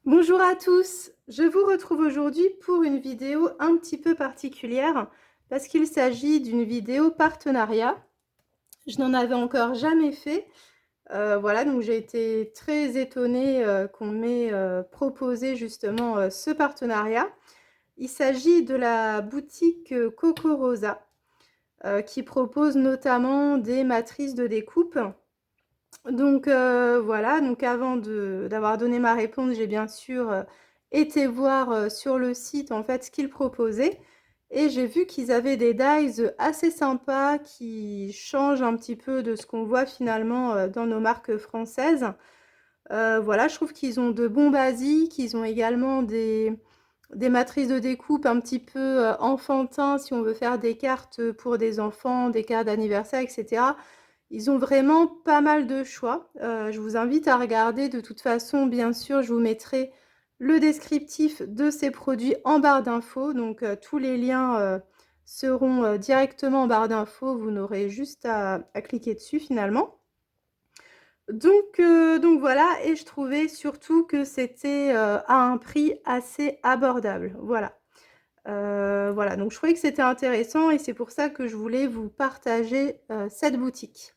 Bonjour à tous, je vous retrouve aujourd'hui pour une vidéo un petit peu particulière parce qu'il s'agit d'une vidéo partenariat. Je n'en avais encore jamais fait. Voilà, donc j'ai été très étonnée qu'on m'ait proposé justement ce partenariat. Il s'agit de la boutique Coco Rosa qui propose notamment des matrices de découpe. Donc voilà, donc avant d'avoir donné ma réponse, j'ai bien sûr été voir sur le site en fait ce qu'ils proposaient et j'ai vu qu'ils avaient des dies assez sympas qui changent un petit peu de ce qu'on voit finalement dans nos marques françaises. Voilà, je trouve qu'ils ont de bons basiques, ils ont également des matrices de découpe un petit peu enfantins si on veut faire des cartes pour des enfants, des cartes d'anniversaire, etc. Ils ont vraiment pas mal de choix. Je vous invite à regarder. De toute façon, bien sûr, je vous mettrai le descriptif de ces produits en barre d'infos. Donc, tous les liens seront directement en barre d'infos. Vous n'aurez juste à cliquer dessus finalement. Donc voilà, et je trouvais surtout que c'était à un prix assez abordable. Voilà. Voilà, donc je trouvais que c'était intéressant et c'est pour ça que je voulais vous partager cette boutique.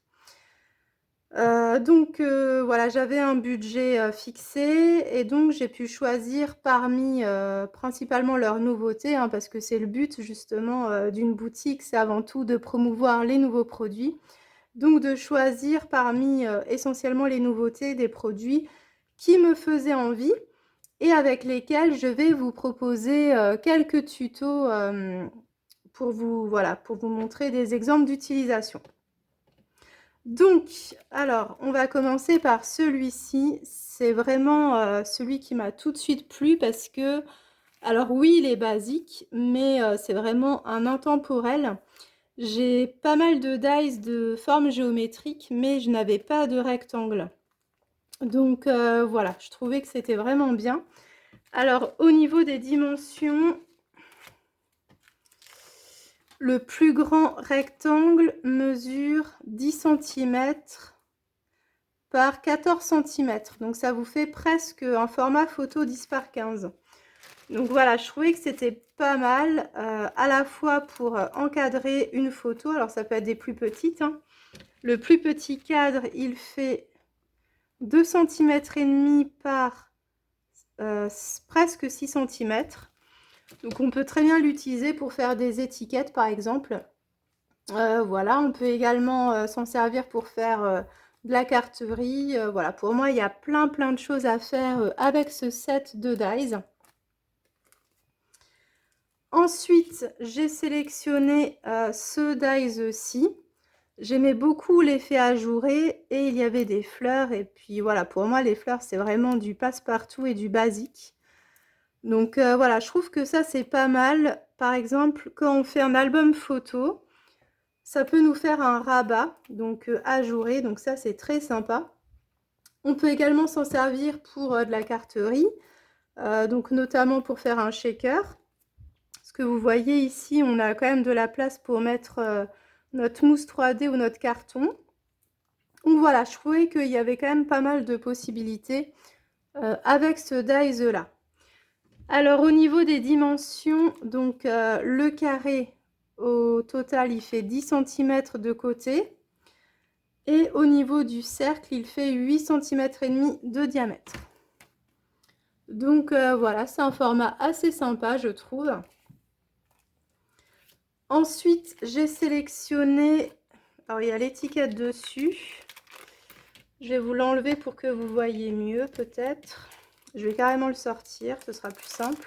Voilà, j'avais un budget fixé et donc j'ai pu choisir parmi principalement leurs nouveautés, hein, parce que c'est le but justement d'une boutique, c'est avant tout de promouvoir les nouveaux produits. Donc de choisir parmi essentiellement les nouveautés des produits qui me faisaient envie et avec lesquels je vais vous proposer quelques tutos pour vous, voilà, pour vous montrer des exemples d'utilisation. Donc, alors, on va commencer par celui-ci. C'est vraiment celui qui m'a tout de suite plu parce que, alors oui, il est basique, mais c'est vraiment un intemporel. J'ai pas mal de dies de forme géométrique, mais je n'avais pas de rectangle. Donc voilà, je trouvais que c'était vraiment bien. Alors, au niveau des dimensions, le plus grand rectangle mesure 10 cm par 14 cm. Donc ça vous fait presque un format photo 10 par 15. Donc voilà, je trouvais que c'était pas mal, à la fois pour encadrer une photo. Alors ça peut être des plus petites, hein. Le plus petit cadre, il fait 2 cm et demi par presque 6 cm. Donc on peut très bien l'utiliser pour faire des étiquettes par exemple. Voilà, on peut également s'en servir pour faire de la carterie. Voilà, pour moi, il y a plein de choses à faire avec ce set de dies. Ensuite, j'ai sélectionné ce dies-ci. J'aimais beaucoup l'effet ajouré et il y avait des fleurs. Et puis voilà, pour moi, les fleurs, c'est vraiment du passe-partout et du basique. Donc voilà, je trouve que ça, c'est pas mal. Par exemple, quand on fait un album photo, ça peut nous faire un rabat, donc ajouré, donc ça c'est très sympa. On peut également s'en servir pour de la carterie, donc notamment pour faire un shaker. Ce que vous voyez ici, on a quand même de la place pour mettre notre mousse 3D ou notre carton. Donc voilà, je trouvais qu'il y avait quand même pas mal de possibilités avec ce dies là. Alors au niveau des dimensions, donc le carré au total il fait 10 cm de côté. Et au niveau du cercle, il fait 8 cm et demi de diamètre. Donc voilà, c'est un format assez sympa, je trouve. Ensuite, j'ai sélectionné, alors il y a l'étiquette dessus. Je vais vous l'enlever pour que vous voyez mieux peut-être. Je vais carrément le sortir, ce sera plus simple.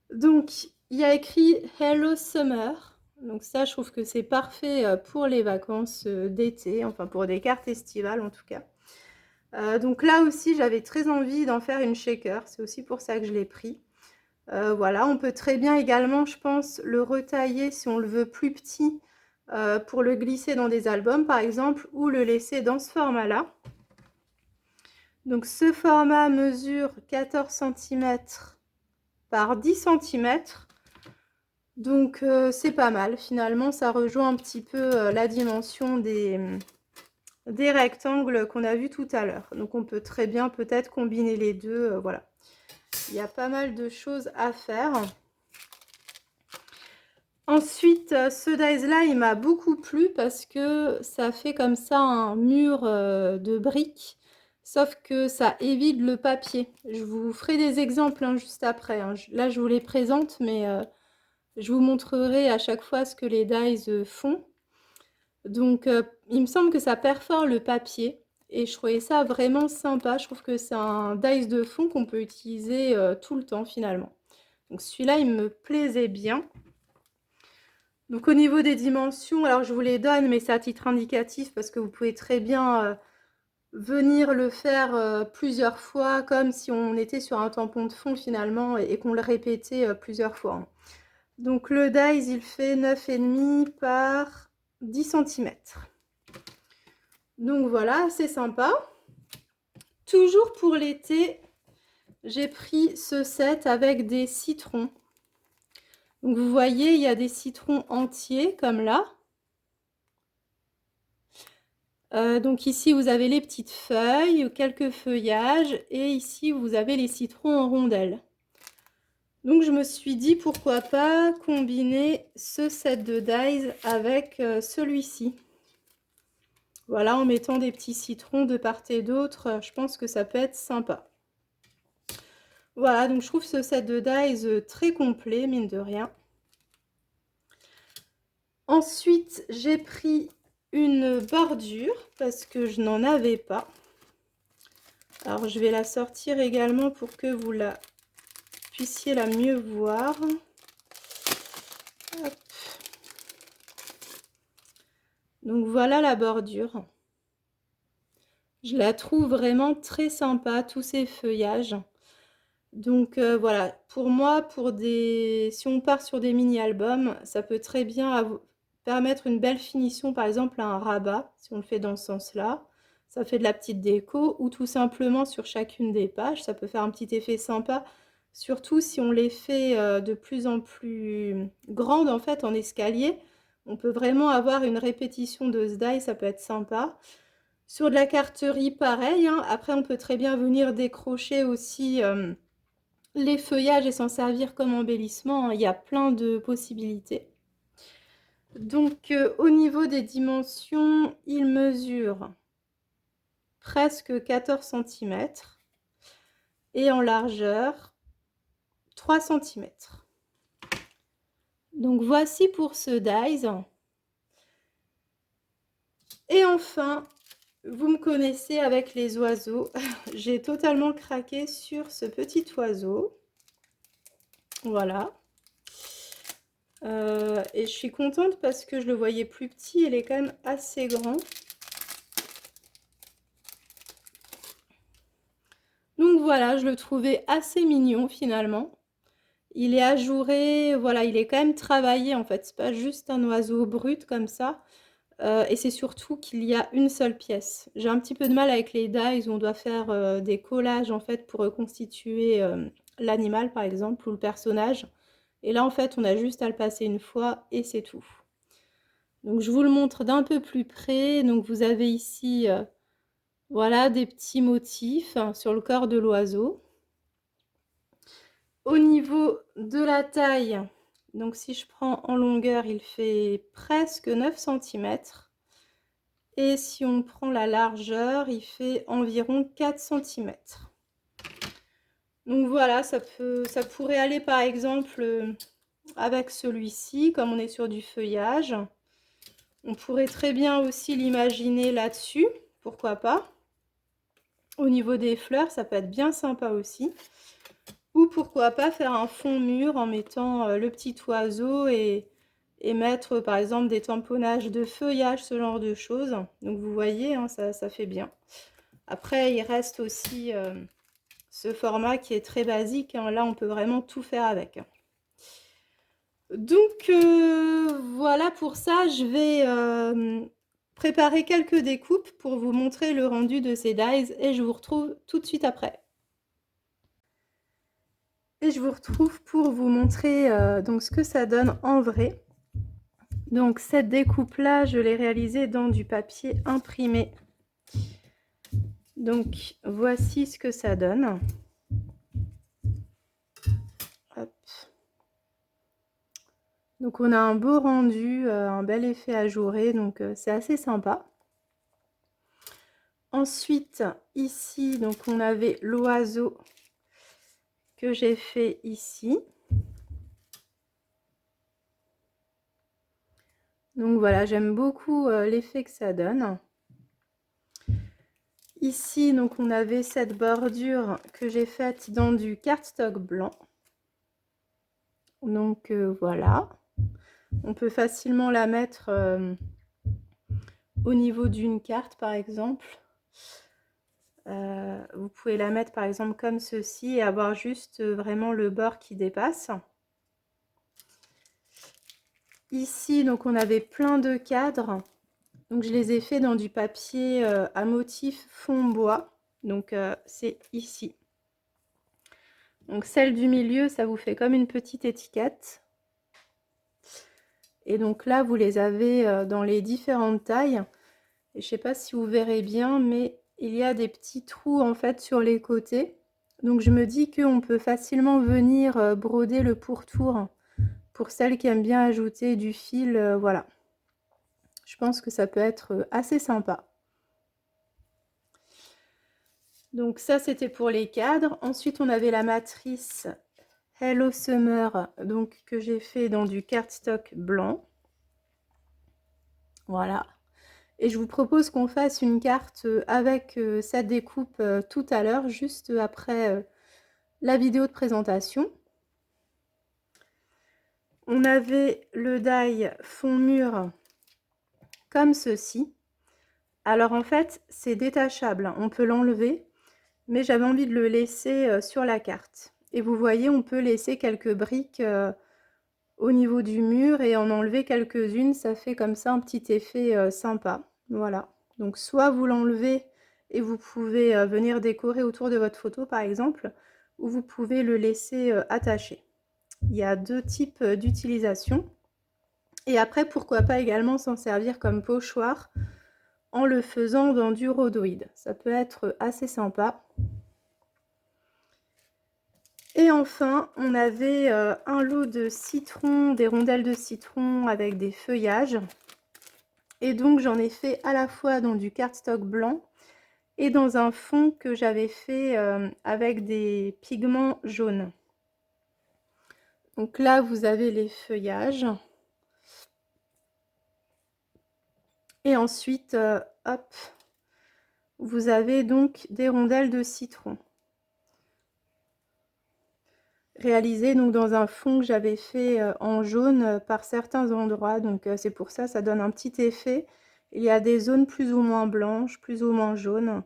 Donc, il y a écrit Hello Summer. Donc ça, je trouve que c'est parfait pour les vacances d'été, enfin pour des cartes estivales en tout cas. Donc là aussi, j'avais très envie d'en faire une shaker. C'est aussi pour ça que je l'ai pris. Voilà, on peut très bien également, je pense, le retailler si on le veut plus petit pour le glisser dans des albums, par exemple, ou le laisser dans ce format-là. Donc ce format mesure 14 cm par 10 cm. Donc c'est pas mal. Finalement, ça rejoint un petit peu la dimension des rectangles qu'on a vus tout à l'heure. Donc on peut très bien peut-être combiner les deux, voilà. Il y a pas mal de choses à faire. Ensuite, ce dies-là, il m'a beaucoup plu parce que ça fait comme ça un mur de briques, sauf que ça évite le papier. Je vous ferai des exemples hein, juste après. Hein. Là, je vous les présente, mais je vous montrerai à chaque fois ce que les dies font. Donc, il me semble que ça perfore le papier et je trouvais ça vraiment sympa. Je trouve que c'est un dies de fond qu'on peut utiliser tout le temps finalement. Donc, celui-là, il me plaisait bien. Donc au niveau des dimensions, alors je vous les donne, mais c'est à titre indicatif parce que vous pouvez très bien venir le faire plusieurs fois, comme si on était sur un tampon de fond finalement et qu'on le répétait plusieurs fois. Hein. Donc le dies, il fait 9,5 par 10 cm. Donc voilà, c'est sympa. Toujours pour l'été, j'ai pris ce set avec des citrons. Donc vous voyez, il y a des citrons entiers comme là. Donc ici, vous avez les petites feuilles, quelques feuillages et ici, vous avez les citrons en rondelles. Donc je me suis dit pourquoi pas combiner ce set de dies avec celui-ci. Voilà, en mettant des petits citrons de part et d'autre, je pense que ça peut être sympa. Voilà, donc je trouve ce set de dies très complet, mine de rien. Ensuite, j'ai pris une bordure parce que je n'en avais pas. Alors, je vais la sortir également pour que vous la puissiez la mieux voir. Hop. Donc, voilà la bordure. Je la trouve vraiment très sympa, tous ces feuillages. Donc, voilà, pour moi, si on part sur des mini-albums, ça peut très bien permettre une belle finition, par exemple, à un rabat, si on le fait dans ce sens-là. Ça fait de la petite déco, ou tout simplement sur chacune des pages, ça peut faire un petit effet sympa, surtout si on les fait de plus en plus grandes, en fait, en escalier. On peut vraiment avoir une répétition de ce die, ça peut être sympa. Sur de la carterie, pareil, hein. Après, on peut très bien venir décrocher aussi les feuillages et s'en servir comme embellissement, hein. Il y a plein de possibilités. Donc, au niveau des dimensions, il mesure presque 14 cm et en largeur 3 cm. Donc, voici pour ce dies. Et enfin, vous me connaissez avec les oiseaux. J'ai totalement craqué sur ce petit oiseau. Voilà. Et je suis contente parce que je le voyais plus petit, il est quand même assez grand. Donc voilà, je le trouvais assez mignon finalement. Il est ajouré, voilà, il est quand même travaillé en fait, c'est pas juste un oiseau brut comme ça. Et c'est surtout qu'il y a une seule pièce. J'ai un petit peu de mal avec les dies où on doit faire des collages en fait pour reconstituer l'animal par exemple ou le personnage. Et là en fait on a juste à le passer une fois et c'est tout. Donc je vous le montre d'un peu plus près. Donc vous avez ici voilà des petits motifs sur le corps de l'oiseau. Au niveau de la taille, donc si je prends en longueur, il fait presque 9 cm. Et si on prend la largeur, il fait environ 4 cm. Donc voilà, ça pourrait aller par exemple avec celui-ci, comme on est sur du feuillage. On pourrait très bien aussi l'imaginer là-dessus, pourquoi pas. Au niveau des fleurs, ça peut être bien sympa aussi. Ou pourquoi pas faire un fond mur en mettant le petit oiseau et mettre par exemple des tamponnages de feuillage, ce genre de choses. Donc vous voyez, hein, ça fait bien. Après, il reste aussi ce format qui est très basique. Hein. Là, on peut vraiment tout faire avec. Donc voilà pour ça, je vais préparer quelques découpes pour vous montrer le rendu de ces dies et je vous retrouve tout de suite après. Et je vous retrouve pour vous montrer donc ce que ça donne en vrai. Donc cette découpe là, je l'ai réalisée dans du papier imprimé Donc voici ce que ça donne. Hop. Donc on a un beau rendu, un bel effet ajouré, donc c'est assez sympa. Ensuite, ici, donc on avait l'oiseau que j'ai fait ici. Donc voilà, j'aime beaucoup l'effet que ça donne. Ici, donc on avait cette bordure que j'ai faite dans du cardstock blanc. Donc voilà. On peut facilement la mettre au niveau d'une carte, par exemple. Vous pouvez la mettre par exemple comme ceci et avoir juste vraiment le bord qui dépasse. Ici, donc on avait plein de cadres. Donc je les ai fait dans du papier à motif fond bois. Donc c'est ici. Donc celle du milieu, ça vous fait comme une petite étiquette. Et donc là, vous les avez dans les différentes tailles. Et je ne sais pas si vous verrez bien, mais il y a des petits trous en fait sur les côtés. Donc je me dis qu'on peut facilement venir broder le pourtour pour celles qui aiment bien ajouter du fil. Voilà. Je pense que ça peut être assez sympa. Donc ça, c'était pour les cadres. Ensuite, on avait la matrice Hello Summer, donc que j'ai fait dans du cardstock blanc. Voilà. Et je vous propose qu'on fasse une carte avec cette découpe tout à l'heure, juste après la vidéo de présentation. On avait le die fond mûr comme ceci. Alors en fait, c'est détachable, hein. On peut l'enlever, mais j'avais envie de le laisser sur la carte. Et vous voyez, on peut laisser quelques briques au niveau du mur et en enlever quelques-unes. Ça fait comme ça un petit effet sympa. Voilà, donc soit vous l'enlevez et vous pouvez venir décorer autour de votre photo par exemple, ou vous pouvez le laisser attaché. Il y a deux types d'utilisation. Et après, pourquoi pas également s'en servir comme pochoir en le faisant dans du rhodoïde. Ça peut être assez sympa. Et enfin, on avait un lot de citron, des rondelles de citron avec des feuillages. Et donc j'en ai fait à la fois dans du cardstock blanc et dans un fond que j'avais fait avec des pigments jaunes. Donc là, vous avez les feuillages. Et ensuite, hop, vous avez donc des rondelles de citron. Réalisées donc dans un fond que j'avais fait en jaune par certains endroits. Donc c'est pour ça, ça donne un petit effet. Il y a des zones plus ou moins blanches, plus ou moins jaunes.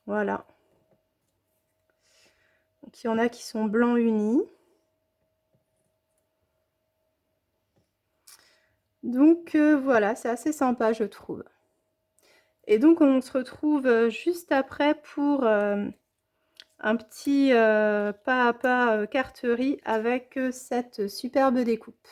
Voilà. Donc il y en a qui sont blancs unis. Donc voilà, c'est assez sympa, je trouve. Et donc on se retrouve juste après pour un petit pas à pas carterie avec cette superbe découpe.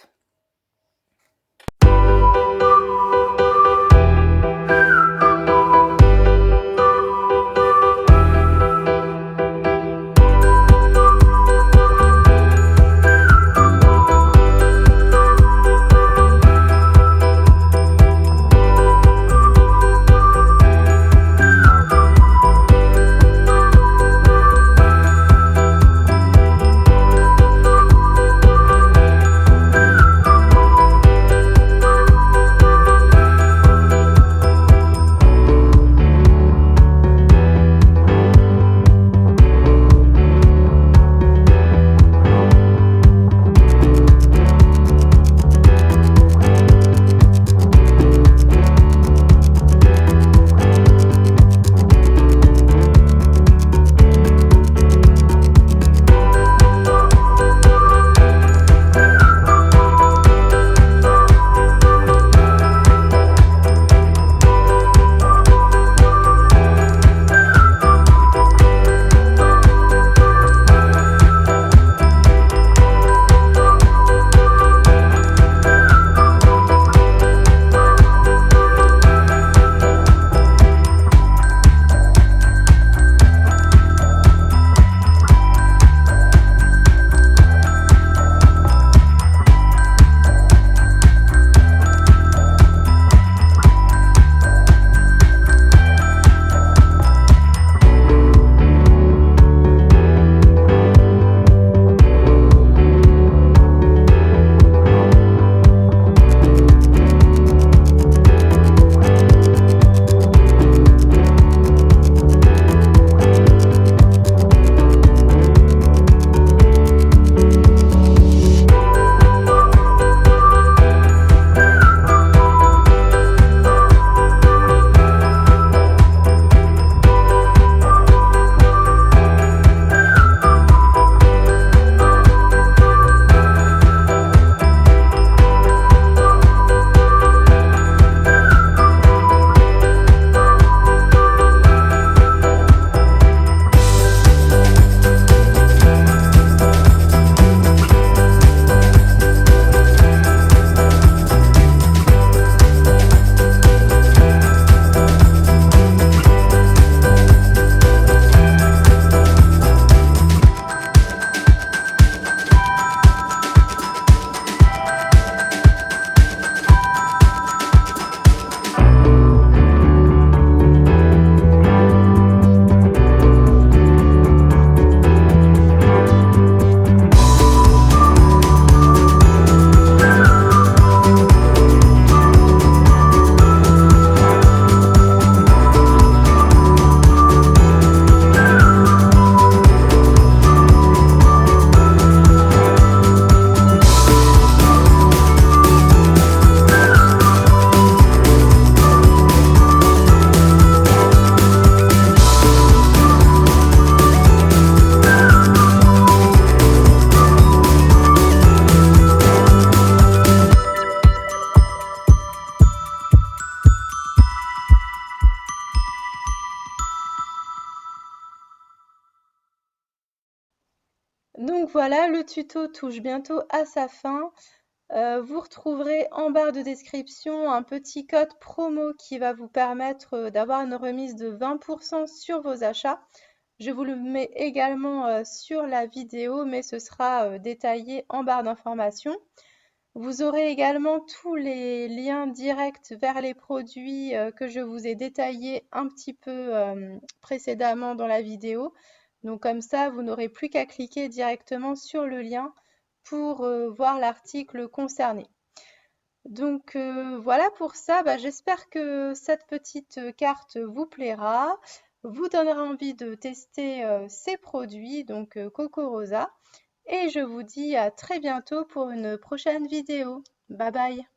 Donc voilà, le tuto touche bientôt à sa fin. Vous retrouverez en barre de description un petit code promo qui va vous permettre d'avoir une remise de 20% sur vos achats. Je vous le mets également sur la vidéo, mais ce sera détaillé en barre d'information. Vous aurez également tous les liens directs vers les produits que je vous ai détaillés un petit peu précédemment dans la vidéo. Donc comme ça, vous n'aurez plus qu'à cliquer directement sur le lien pour voir l'article concerné. Donc voilà pour ça, j'espère que cette petite carte vous plaira, vous donnera envie de tester ces produits, donc Coco Rosa. Et je vous dis à très bientôt pour une prochaine vidéo. Bye bye!